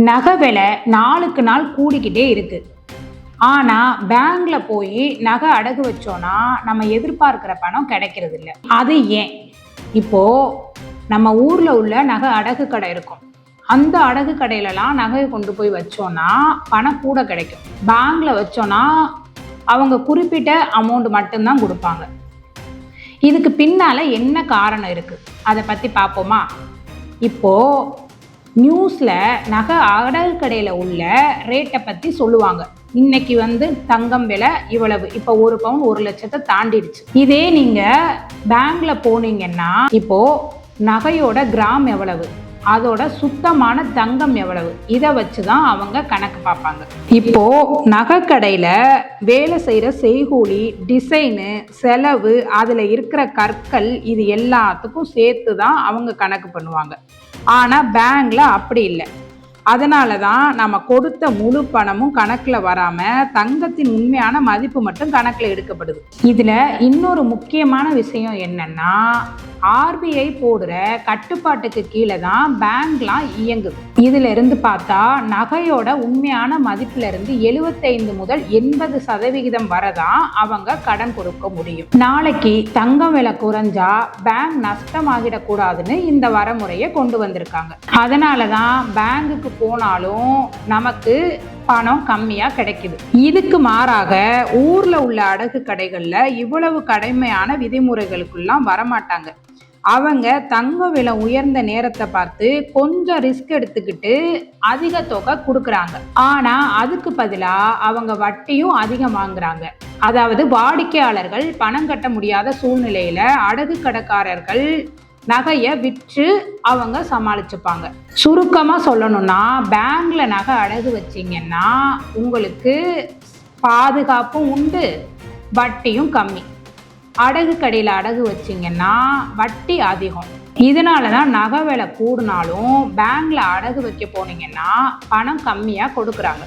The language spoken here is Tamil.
நகை விலை நாளுக்கு நாள் கூடிக்கிட்டே இருக்கு. ஆனால் பேங்க்ல போய் நகை அடகு வச்சோன்னா நம்ம எதிர்பார்க்குற பணம் கிடைக்கிறது இல்லை. அது ஏன்? இப்போ நம்ம ஊரில் உள்ள நகை அடகு கடை இருக்கும். அந்த அடகு கடையிலலாம் நகையை கொண்டு போய் வச்சோன்னா பணம் கூட கிடைக்கும். பேங்க்ல வச்சோன்னா அவங்க குறிப்பிட்ட அமௌண்ட் மட்டும்தான் கொடுப்பாங்க. இதுக்கு பின்னால் என்ன காரணம் இருக்குது அதை பற்றி பார்ப்போமா? இப்போது நியூஸில் நகை அடகு கடையில் உள்ள ரேட்டை பற்றி சொல்லுவாங்க. இன்னைக்கு தங்கம் விலை இவ்வளவு, இப்போ 1 பவுன் 1 லட்சத்தை தாண்டிடுச்சு. இதே நீங்கள் பேங்க்ல போனீங்கன்னா இப்போது நகையோட கிராம் எவ்வளவு, அதோட சுத்தமான தங்கம் எவ்வளவு, இதை வச்சு தான் அவங்க கணக்கு பார்ப்பாங்க. இப்போ நகை கடையில் வேலை செய்கிற செய்கூலி, டிசைனு, செலவு, அதில் இருக்கிற கற்கள், இது எல்லாத்துக்கும் சேர்த்து தான் அவங்க கணக்கு பண்ணுவாங்க. ஆனால் பேங்க்ல அப்படி இல்லை. அதனால தான் நம்ம கொடுத்த முழு பணமும் கணக்கில் வராமல் தங்கத்தின் உண்மையான மதிப்பு மட்டும் கணக்கில் எடுக்கப்படுது. இதில் இன்னொரு முக்கியமான விஷயம் என்னன்னா, ஆர்பிஐ போடுற கட்டுப்பாட்டுக்கு கீழே தான் பேங்க்லாம் இயங்குது. இதுல இருந்து பார்த்தா நகையோட உண்மையான மதிப்புல இருந்து 75 முதல் 80% வரதான் அவங்க கடன் கொடுக்க முடியும். நாளைக்கு தங்கம் விலை குறைஞ்சா பேங்க் நஷ்டமாகிடக்கூடாதுன்னு இந்த வரமுறையை கொண்டு வந்திருக்காங்க. அதனாலதான் பேங்குக்கு போனாலும் நமக்கு பணம் கம்மியா கிடைக்குது. இதுக்கு மாறாக ஊர்ல உள்ள அடகு கடைகள்ல இவ்வளவு கடுமையான விதிமுறைகளுக்குலாம் வரமாட்டாங்க. அவங்க தங்க விலை உயர்ந்த நேரத்தை பார்த்து கொஞ்சம் ரிஸ்க் எடுத்துக்கிட்டு அதிக தொகை கொடுக்குறாங்க. ஆனா அதுக்கு பதிலா அவங்க வட்டியும் அதிகம் வாங்குறாங்க. அதாவது வாடிக்கையாளர்கள் பணம் கட்ட முடியாத சூழ்நிலையில அடகு கடைக்காரர்கள் நகையை விற்று அவங்க சமாளிச்சுப்பாங்க. சுருக்கமா சொல்லணும்னா, பேங்க்ல நகை அடகு வச்சிங்கன்னா உங்களுக்கு பாதுகாப்பும் உண்டு, வட்டியும் கம்மி. அடகு கடையில் அடகு வச்சிங்கன்னா வட்டி அதிகம். இதனால தான் நகை விலை கூடினாலும் பேங்க்ல அடகு வைக்க போனீங்கன்னா பணம் கம்மியாக கொடுக்குறாங்க.